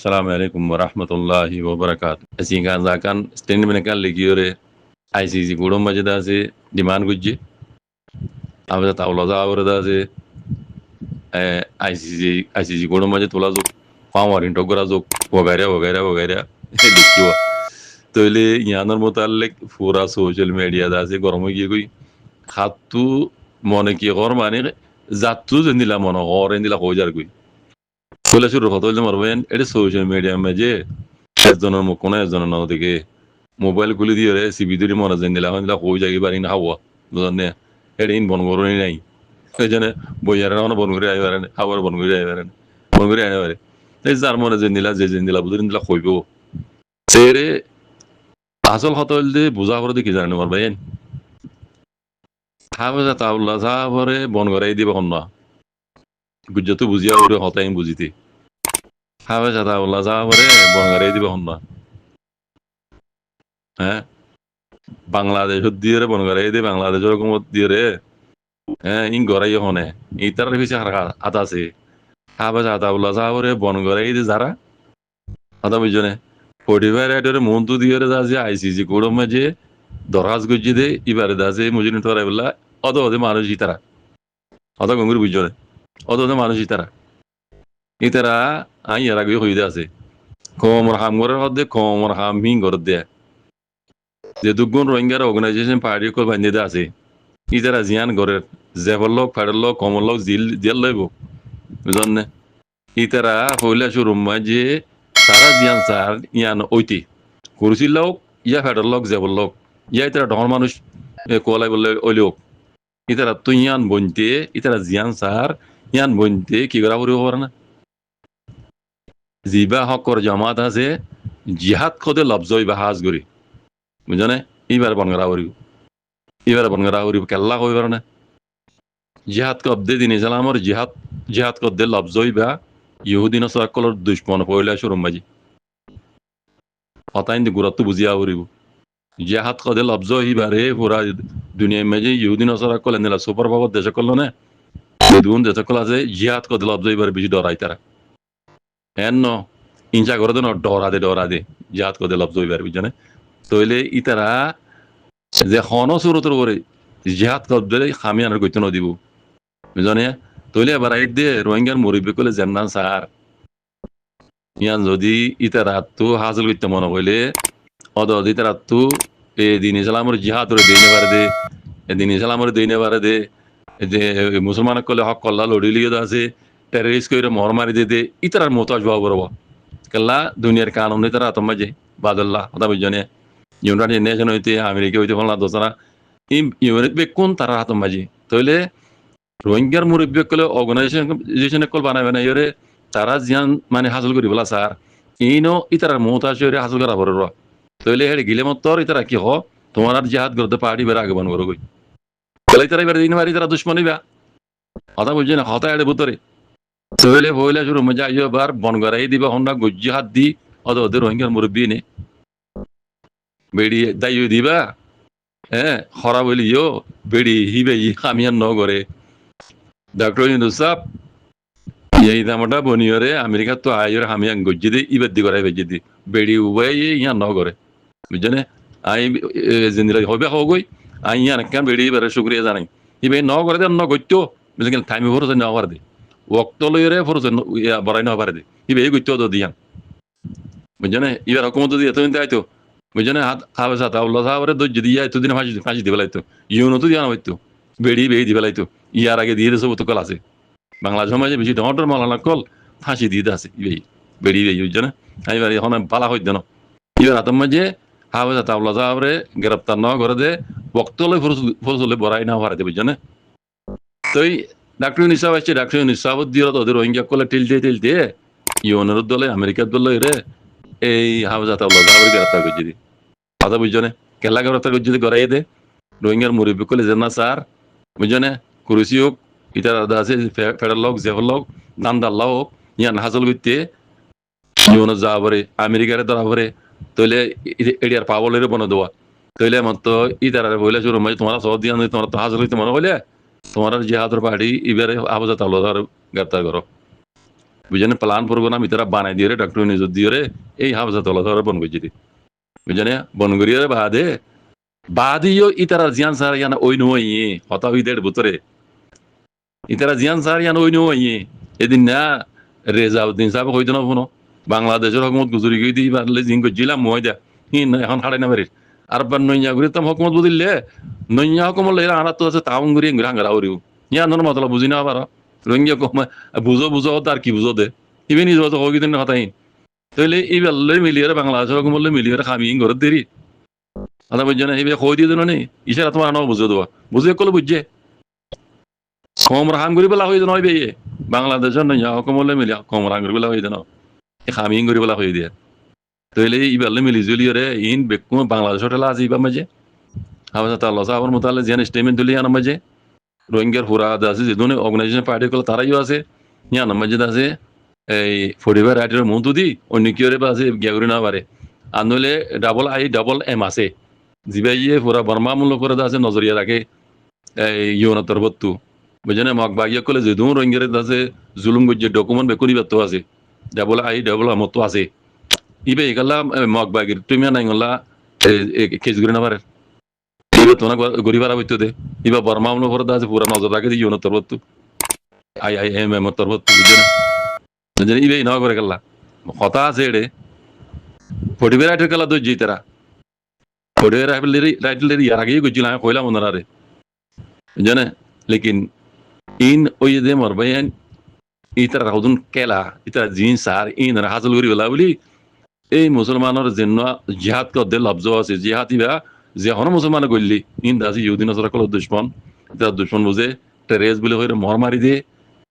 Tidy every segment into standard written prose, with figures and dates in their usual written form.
Assalamualaikum warahmatullahi wabarakatuh. Singan zakan stand menekan legiore ICC gudom majeda se demand gujje amada tawla za awrada se ICC gudom maje tola zo পাওয়ারিন টগরা যোগ वगैरह वगैरह वगैरह লিখিও তইলে ইয়ানোর মোতালেক পুরা social media আছে গরম গিয়ে কই খাতু মনে কি কর মানে জাতু জেনিলা মনে কর এন্দিলা কইজার কই কইলা শুরু কথা হইলে মারবেন এটা সোশ্যাল মিডিয়া মাঝে একজনের মুখ কোন একজনের ন দিকে মোবাইল খুলে দিয়ে রে সিবি ধরে মনে জেনিলা হইলা কই যাই পারি না হাওয়া বুঝলেন না এটা ইন বন করনি নাই এই জন্য বইয়ারে না বন করে আইবারে হাওয়ার বন করে আইবারে বন করে আইবারে এই যার মনে জেনিলা যে জেনিলা বুঝলেন দিলা কইব সেরে আসল কথা হইলে বুঝা করে দেখি জানেন মারবেন হাফেজা তাউল্লাহ সাহাবরে বন করাই দিব না গুজ্জত বুঝিয়া ওরে হতাই বুঝিতে হাফেজা তাউল্লাহ সাহাবরে বন করাই দিব না হ্যাঁ বাংলাদেশ দিয়ে বন করাই দিয়ে বাংলাদেশের হুকুমত দিয়ে রে হ্যাঁ ইন গড়াই হনে ইতার পিছিয়ে হাত আছে হাফেজা তাউল্লাহ সাহাবরে বন করাই দিয়ে যারা কথা বুঝনে 45 এর মন্তু দিয়ে রে যা আইসিসি কোড়ম মাঝে দরখাস্ত গুজি দে ইবারে দাসে মুজিন তোরা বলা অদ অদে মানুষ ইতারা অদ গঙ্গুর বুঝনে অদ অদে মানুষ ইতারা আই এর আগে হইতে আছে কমর হাম করে হদে কমর হাম হিং করে দে যে দুগুণ রোহিঙ্গার অর্গানাইজেশন পার্টি কল বান্ধে আছে ইতারা জিয়ান করে জেবল লোক ফাড়ের লোক কমর লোক জেল লইব বুঝনে ইতারা পয়লা শুরু মাঝে সারা জিয়ান সার ইয়ান ওইতি কুরসির লোক ইয়া ফাড়ের লোক জেবল লোক ইয়া ইতারা ডর মানুষ কোলাই বললে ওই লোক ইতারা তুই ইয়ান বনতে ইতারা জিয়ান সার ইয়ান বনতে কি করা পড়িব পারে না জিবা হকর জামাত আছে জিহাদ খদে লবজই বা হাজ করি বুঝনে এইবার বন করা পড়িব এইবার বন করা পড়িব কেল্লা কই পারে না জিহাদ কবদে দিন ইসলামর জিহাদ কদে লবজই বা ইহুদিন সকলের দুশ্মন পয়লা শুরু মাঝি হতাইন গুরুত্ব বুঝিয়া পড়িব জিহাদ কদে লবজ হিবারে পুরা দুনিয়ার মাঝে ইহুদিন সকল এনে সুপার পাওয়ার দেশ করলো না দুন দেশ সকল আছে জিহাদ কদে লবজ হিবারে বেশি ডরাই তারা এন ইনচা করে দেন ডরা দে জিহাদ কদে লবজ হিবারে বুঝছে তইলে ইতারা যে হন সুরতর করে জিহাদ কদে খামিয়ানের কইতে নদিব বুঝনে তইলে এবার আইত দে রোহিঙ্গার মরিবে কলে জেন্নান সার ইয়ান যদি ইতারা তো হাসিল করতে মনে হইলে অদ ইতারা তো দিন ইসলামের জিহাদরে দিনে পারে দে দিন ইসলামের দিনে পারে দে যে মুসলমান কলে হক কল্লা লড়িলিয়ে আছে টেররিস্ট করে মর মারি দে ইতার মতো আসবা বরব কেল্লা দুনিয়ার কানুন ইতারা তোমার যে বাদল্লাহ কথা বুঝনে ইউনাইটেড নেশন হইতে আমেরিকা হইতে বললা দোসরা ইউনিট বে কোন তারা হাতম বাজি তইলে রোহিঙ্গার মুরব্বী কলে অর্গানাইজেশন কল বানাবে না ইরে তারা জিয়ান মানে হাসিল করি বলা স্যার ইনো ইতার মতো আসে হাসিল করা বড় তইলে হেড়ে গিলে মতর ইতারা কি হ তোমার আর জিহাদ করতে পার্টি বেড়ে আগে বানবো কই তাহলে তারা এবার দিন মারি তারা দুশ্মনী বা কথা বুঝছে না হতা এড়ে ভিতরে তইলে বইলে শুরু মজা আইও বার বন গড়াই দিবা হন্ডা গুজ্জি হাত দি ওদের রোহিঙ্গার মুরব্বী নে বেড়ি দাইও দিবা হ্যাঁ খরা বলিও বেড়ি হিবে খামিয়ান ন করে ডক্টর ইউনুস সাহেব এই দামটা বনিয়রে আমেরিকা তো আইর হামিয়ান গুজ্জি দি ইবাদ দি করাই বেজি দি বেড়ি উবাই ইয়া ন করে বুঝছেনে আই জিন্দিরা হবে হগই আই ইয়ান কেন বেড়ি বেড়ে শুক্রিয়া জানাই ইবে ন করে দে ন গত্য বুঝলেন টাইমে ফরজ ন করে দে ওক্ত লইরে ফরজ বড়াই ন পারে দে ইবে গত্য তো দিয়ান বুঝছেনে ইবার হুকুমত দিয়ে এতদিন আইতো বুঝছেনে হাত খাবে সাথে আল্লাহ সাহাবরে দজ্জ দিয়ে এতদিন ফাঁসি দিবে লাইতো ইউনো তো দিয়া হইতো বেড়ি দিবে লাইতো ইয়ার আগে দিয়ে সব তো কল আছে বাংলা সমাজে বেশি ডর মালানা কল ফাঁসি দিয়ে আছে ইবে বেড়ি বুঝছেনে এইবার এখন পালা হইত না ইবার হাতের মাঝে হাফেজা তাউল্লাহ সাহাবরে গ্রেপ্তার ন করে দে বক্তলে ফরজলে বড়াই না পারে বুঝছেনে তই ডাক্তার নিসাব আসছে ডাক্তার নিসাব দিয়ে ওদের রোহিঙ্গা কলে টিলতে ইউনের দলে আমেরিকার দলে রে এই হাফেজা তাউল্লাহ সাহাবরে গ্রেপ্তার করছে দি কথা বুঝছনে কেলা গ্রেপ্তার করছে গড়াই দে রোহিঙ্গার মুরব্বী কলে জেনা স্যার বুঝছনে কুরসি হোক ইটার আছে ফেডার লোক জেফর লোক নান্দাল্লাহ হোক ইয়ান হাসল করতে ইউনের যা পরে আমেরিকারে ধরা পরে তইলে এডিয়ার পাবলের বনে দেওয়া তইলে মত ইতারা বইলে শুরু মাঝে তোমার সহ দিয়া তোমার তো হাজির হইতে মনে হইলে তোমার জিহাদের পার্টি এবারে হাফেজা তাউল্লাহ গ্রেপ্তার করো বুঝেন প্লান প্রোগ্রাম ইতারা বানাই দিয়ে ডক্টর নিজ দিয়ে এই হাফজাতলা ধরে বন গজি বুঝেন বন করিয়ে বাদিও ইতারা জিয়ান সার ইয়ানা ওই নই হতাবিদের ভিতরে ইতারা জিয়ান সার ইয়ান ওই নই এদিন না রেজাউদ্দিন সাহেব হইতো না কোনো বাংলাদেশের হকমত গুজরি গই দিই পারলে জিন গজিলাম মই দা হিন এখন হাড়াই না পারিস আর বার নইয়া গুরি তাম হকমত বুঝিলে নইয়া হকমত লেরা আনা তো আছে তাউন গুরি হাঙ্গারা উরিও ইয়া নন মতলব বুঝি না পারো রঙ্গিয়া কম বুঝো বুঝো তার কি বুঝো দে ইভেন ইজ হতো হকি দিন কথাই তাহলে এই বেললে মিলিয়ে বাংলাদেশের হকমত মিলিয়ে খামি ঘর দেরি আদা বুঝছে না এইভাবে কই দিয়ে দিল নি ইশারা তোমার আনাও বুঝে দেওয়া বুঝে কলে বুঝছে কম রাহাম করি পেলা হয়ে নয় বেয়ে বাংলাদেশের নয় হকমলে মিলি কম রাহাম করি পেলা হয়ে দেন খামিং করি পেলা হয়ে দিয়ে তাহলে ইবারলে মিলি জুলিয়রে ইন বেকু বাংলাদেশ হোটেল আছে ইবা মাঝে হাওয়া তাল্লা সাহাবার মোতালে যেন স্টেটমেন্ট তুলি আনা মাঝে রোহিঙ্গার ফুরা আছে যে দুনে অর্গানাইজেশন পার্টি কল তারাইও আছে ইয়ানা মাঝে আছে এই ফরিবার রাইটের মন্তু দি অন্য কিয়রে বা আছে গিয়াগুরি না পারে আনলে ডাবল আই ডাবল এম আছে জিবাইয়ে পুরা বর্মা মূল্য করে আছে নজরিয়া রাখে এই ইউনাতর বত্তু বুঝেন মগ বাগিয়া কলে যে দুন রোহিঙ্গারে আছে জুলুম গজ্জে ডকুমেন্ট বেকুনি বেত্ত আছে ডাবল আই ডাবল মতো আছে ইবে এগালা মগ বাগির তুমি নাই গলা কেস গুরি না পারে ইবে তোনা গরিবারা বইতো দে ইবা বর্মা মূল্য করে আছে পুরা নজর রাখে দি ইউনাতর বত্তু আই আই এম এম তর বত্তু বুঝেন ইবে না করে গেলা কথা আছে এড়ে ফটিবে রাইটের গেলা দই জিতারা ফটিবে রাইটের ইয়ার আগেই গজিলা কইলাম ওনারা রে জানে लेकिन इन ओय दे मरबायन इतर राउदुन केला इतर जीन सार इन हासिल करी বলা বলি এই মুসলমানের জন্য জিহাদ ক দে লফজ আছে জিহাদ ইবা যে হন মুসলমান কইলি ইন দাজি ইহুদিন সরা কল দুশমন ইতার দুশমন বুঝে টেরেস বলে হইরে মর মারি দে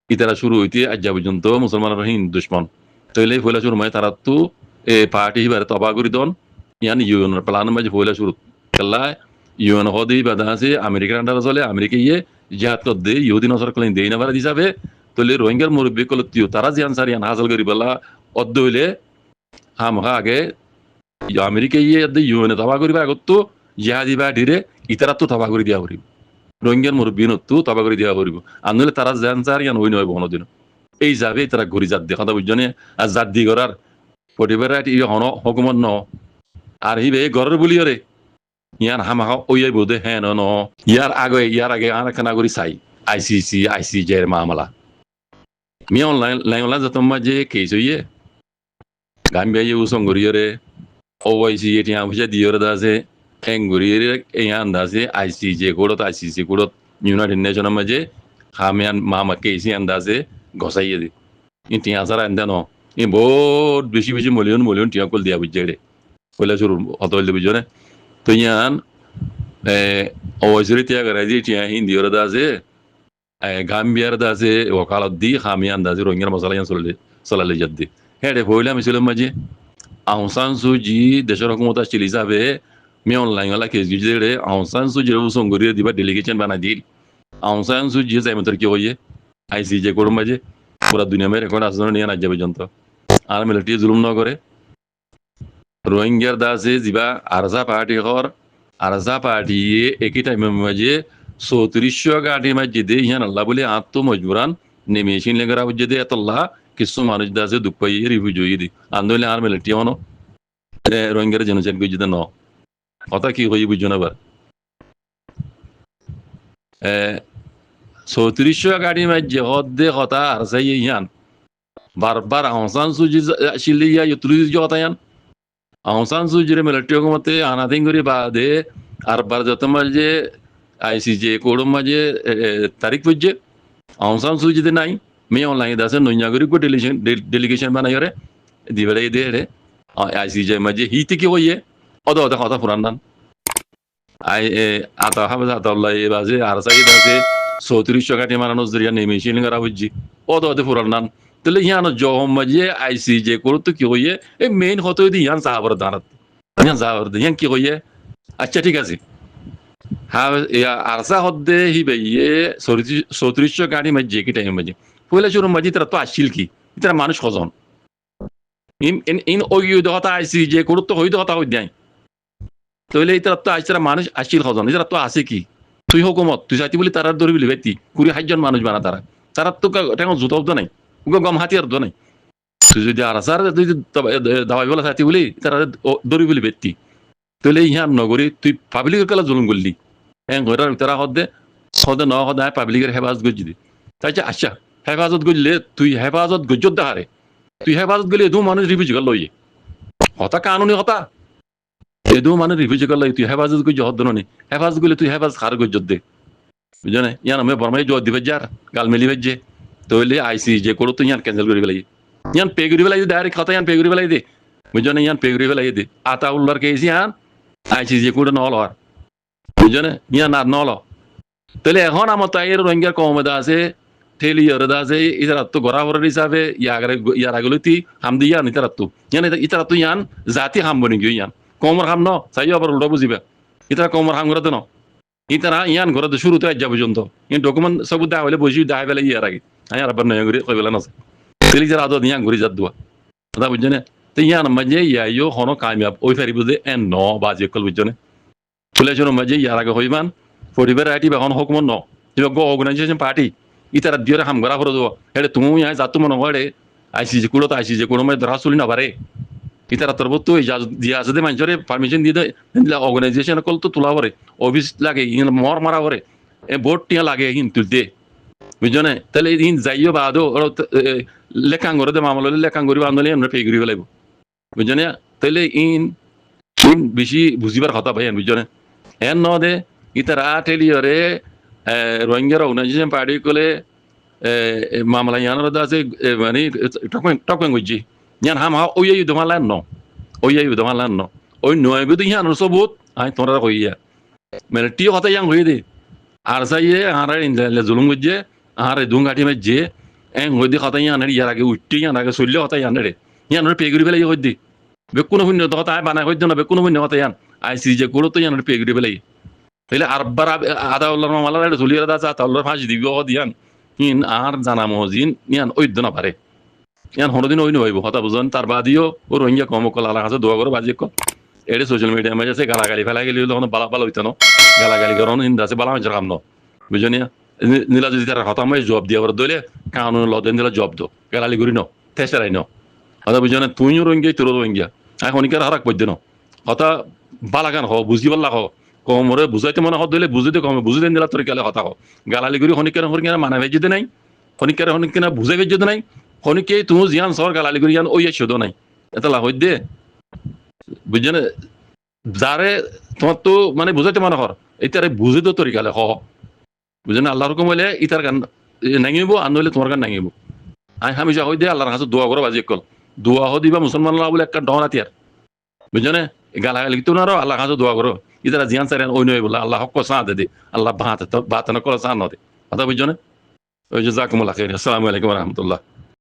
ইতারা শুরু হইতে আজ পর্যন্ত মুসলমানের হিন দুশমন তইলে ফয়লা শুরু মানে তারা তো এ পার্টি হিবারে তবা করি দন ইয়ানি ইউন প্ল্যান মাঝে ফয়লা শুরু কল্লা ইউন হদি বাদাসে আমেরিকার আন্ডার চলে আমেরিকা ইয়ে জিহাদ কর দে ইহুদি নসর কলেন দেই না বারা দিছাবে তলে রোহিঙ্গার মুরব্বী কল তিও তারা জিয়ান সারিয়ান হাসল করি বলা অদ্দ হইলে হামহা আগে আমেরিকা ইয়ে দে ইউএন তবা করিবা আগত জিহাদি বা ঢিরে ইতারা তো তবা করি দিয়া করিব রোহিঙ্গার মুরব্বী নতু তবা করি দিয়া করিব আনলে তারা জিয়ান সারিয়ান হই নয় বনদিন এই যাবে তারা ঘুরি জাত দে কথা বুঝজনে আর জাত দি করার পরিবারাত ই হন হুকুমত ন আর হিবে ঘরের বলিয়রে ইয়ার হামাহা ওই বোধে হ্যাঁ ন ইয়ার আগে আর একটা নাগরিক চাই আইসিসি এর মামলা মি অনলাইন যতম মাঝে কেস হইয়ে গাম্বিয়া ইউ সঙ্গরিয়রে ওআইসি এটি আমসা দিয়র দাসে এঙ্গুরিয়রে ইয়ান দাসে আইসিসি কোডত ইউনাইটেড নেশনের মাঝে হামিয়ান মামা কেসি আন্দাজে গসাইয়ে দি ইতি আসারা আন্দা ন ই বহুত বেশি মিলিয়ন টিয়া কল দিয়া বুঝে রে কইলা শুরু হত হইলে বুঝনে তো ইয়ান ওয়াইসরি তিয়া গরাজি টিয়া হিন্দি ওর দাসে গাম্বিয়ার দাসে ওকালত দি হামিয়ান দাসে রোহিঙ্গার মশলা ইয়ান চলালে যাদ্দি হ্যাঁ রে বইলাম ছিল মাঝে আহসান সুজি দেশের হকুমত আসছিল হিসাবে মি অনলাইন ওলা কেস গিয়ে রে আহসান সুজির সঙ্গরিয়ে দিবা ডেলিগেশন বানাই দিল আহসান সুজি যাই মতর কি হইয়ে আইসিজে করুম মাঝে পুরা দুনিয়া মেয়ে রেকর্ড আসলে নিয়ে রাজ্য পর্যন্ত আর মিলিটারি জুলুম ন করে রোহিঙ্গার দাসে যিবা আরজা পার্টি একই টাইমের মাঝে 3400 গাড়ির মাঝে দে ইয়ান আল্লাহ বলে আত্ম মজবুরান নেমেছিন লেগরা বুঝে দে এতল্লাহ কিছু মানুষ দাসে দুঃখ পাইয়ে রিভিউ জয়ী দি আন্দোলনে আর মিলিটারি হনো রোহিঙ্গার জেনোসাইড বুঝে ন কথা কি হই বুঝো না বার 3400 গাড়ির মাঝে হদ্দে কথা আর চাই ইয়ান বারবার আহসান সুজি শিলিয়া ইতুরিজ কথা ইয়ান আহসান সুজিরে মিলিটারি হুকুমতে আনাদিন করে বাদে আর বার যত মাঝে আইসিজে কোড়ম মাঝে তারিখ বুঝছে আহসান সুজিতে নাই মেয়ে অনলাইন দাসে নৈনাগরিক ডেলিগেশন বানাই রে দিবেড়াই দে রে আইসিজে মাঝে হিতে কি হইয়ে অদ কথা পুরান নান আতা হাবাজ আতাল্লাহ এ বাজে আর চাই দাসে 3400 গাড়ি মারানোর জরিয়া নেমেছিলেন করা বুঝছি অদ পুরান নান তাহলে ইয়ান জহম মাঝে আইসিজে করতো কি হইয়ে এই মেইন হতো দি ইয়ান সাহাবার দাঁড়াত ইয়ান কি হইয়ে আচ্ছা ঠিক আছে হ্যাঁ আরসা হদ্দে হিবে ইয়ে 3400 গাড়ি মাঝে কি টাইম মাঝে পয়লা শুরু মাঝে তারা তো আসছিল কি তারা মানুষ কজন ইন ওই কথা আইসিজে করতো হইতো কথা হই দেয় তাহলে এই তারা তো আইসি মানুষ আসছিল কজন এরা তো আছে কি তুই হুকুমত তুই চাইতি বলি তারা ধরবি ব্যক্তি 20,000 মানুষ বানা তারা তো জুতাও তো নাই গম হাতিয়ার দো নাই তুই যদি আর আসার তুই দাবাই বলা সাথী বলি তারা দড়ি বলি বেত্তি তাহলে ইহার নগরী তুই পাবলিকের কালা জুলুম করলি হ্যাঁ ঘরের তারা হদে হদে ন হদে পাবলিকের হেফাজত গজ্জি দি তাই আচ্ছা হেফাজত গজলে তুই হেফাজত গজ্জত দেখারে তুই হেফাজত গেলে এদু মানুষ রিভিউ গেল লইয়ে হতা কানুনি হতা এদু মানুষ রিভিউ গেল লই তুই হেফাজত গজ্জ হদ নি হেফাজত গলে তুই হেফাজত খার গজ্জত দে বুঝো না ইয়ান আমি বরমাই জোর দিবে যার গাল মেলি বেজে তাহলে আইসি যে করো তুই ইয়ান ক্যান্সেল করি পেলাই ইয়ান পে করি পেলাই ডাইরেক্ট কথা ইয়ান পে করি পেলাই দে বুঝো না ইয়ান পে করি পেলাই দে আতা উল্লার কেসি ইয়ান আইসি যে করে নল আর বুঝো না ইয়ান আর নল তাহলে এখন আমার তাই রোহিঙ্গার কমদা আছে ঠেলি ইয়রদা আছে ইতারা তো গড়াবরের হিসাবে ইয়ার আগলে তি হাম দি ইয়ান ইতারা তো ইয়ান জাতি হাম বনি গিয়ে ইয়ান কমর হাম ন চাই আবার উল্টা বুঝিবা ইতারা কমর হাম করে ন ইতারা ইয়ান ঘরে শুরুতে আজ পর্যন্ত ডকুমেন্ট সব দেখা হলে বসি দেখা পেলে ইয়ার আগে আর আবার নয় করে কই পেলাম আছে তেলি যারা আদত ইয়ান ঘুরি যাত দোয়া কথা বুঝছো না তো ইয়ান মাঝে ইয়াইও হনো কামিয়াব ওই ফেরি বুঝে এন ন বাজে কল বুঝছো না ফুলেশন মাঝে ইয়ার আগে হইমান পরিবার আইটি এখন হকমন ন অর্গানাইজেশন পার্টি ইতারা দিয়ে হাম করা করে দেবো এটা তুমি আয় যাতো মনে হয় আইসিজি কুড়ো তো আইসিজি কোনো মানে ধরা চলি না পারে ইতারা তোর তো দিয়া আছে মানুষের পারমিশন দিয়ে দেয় অর্গানাইজেশন কল তো তোলা পরে অফিস লাগে মর মারা পরে ভোট টিয়া লাগে তুলতে বুঝছো না তাহলে ইন যাইও বা আদৌ লেখাং করে দে মামলা লেখাং করি আন্দোলন আমরা পে করি লাগবো বুঝছো না তাহলে ইন বেশি বুঝিবার কথা ভাই বুঝছো না এন ন দে ইতারা টেলিয়রে রোহিঙ্গার অর্গানাইজেশন পার্টি কলে মামলা ইয়ানোর আছে মানে টকং গজি ইয়ান হাম হা ওই দমালান ন ওই দমালান ন ওই নয় বিদু ইয়ানোর সবুত আই তোরা কইয়া মানে টি কথা ইয়াং হই দে আর সাইয়ে আরে ইনলে জুলুম গজে আরে দুঙ্গাটি মে এং হই দি কথা ইয়ান ইয়ার আগে উঠটি ইয়ান আগে চললে কথা ইয়ান রে ইয়ানোর পেগুরি বেলাই হই দি বেকুনো শূন্য কথা আই বানাই হই না বেকুনো শূন্য কথা ইয়ান আই সি যে করো তো ইয়ানোর পেগুরি বেলাই তাহলে আরবার আদা উল্লার মামলা চলিয়ে দা চা তাল্লার ফাঁসি দিব দিয়ান ইন আর জানা মজিন ইয়ান ঐদ্য না পারে ইয়ান হরদিন ওই নইব হতা বুঝন তার বাদিও ও রোহিঙ্গা কম কল আলা কাছে দোয়া করে বাজি কল এডে সোশ্যাল মিডিয়া মাঝে আছে গালাগালি ফেলা গেলি তখন বালা বালা হইতো না গালাগালি করন ইন্দা আছে বালা মাঝে কাম ন বুঝনি নীলা যদি তার হতা মাই জব দিয়া করে দইলে কানুন লদেন দিলা জব দো গালালি করি ন তেসরাই ন হতা বুঝনে তুইও রোহিঙ্গা তোর রোহিঙ্গা এখন ইকার হারাক পদ্য ন হতা বালাগান হ বুঝি পাল্লা হ কমরে বুঝাইতে মনে হত দিলে বুঝিতে কমে বুঝি দেন দিলা তোর কালে হতা হ গালালি করি হনিকের হরিকেনা মানা ভেজিতে নাই হনিকের হনিকেনা বুঝাই ভেজিতে নাই হনিকে তুমি জিয়ান সর গালালি করি ইয়ান ওই শোধ নাই এটা লাভ হই দে বুঝছেন যারে তোমার তো মানে বুঝাইতে মনে হর এটারে বুঝিত তোর কালে হ বুঝছেন আল্লাহর হুকুম হইলে ইতার গান নাঙিব আর নইলে তোমার গান নাঙিব আই হামেশা হই দে আল্লাহর কাছে দোয়া করো বাজি কল দোয়া হ দিবা মুসলমান বলে একটা ডন আতিয়ার বুঝছেন গালাগালি তো না আল্লাহ কাছে দোয়া করো ইতারা জিয়ান সারেন ওই নয় বলে আল্লাহ হক সাঁ দে আল্লাহ বাত না করে সাঁ ন দে কথা বুঝছো না ওই যে জাকুমুল্লাহ খাইর আসসালামু আলাইকুম রহমতুল্লাহ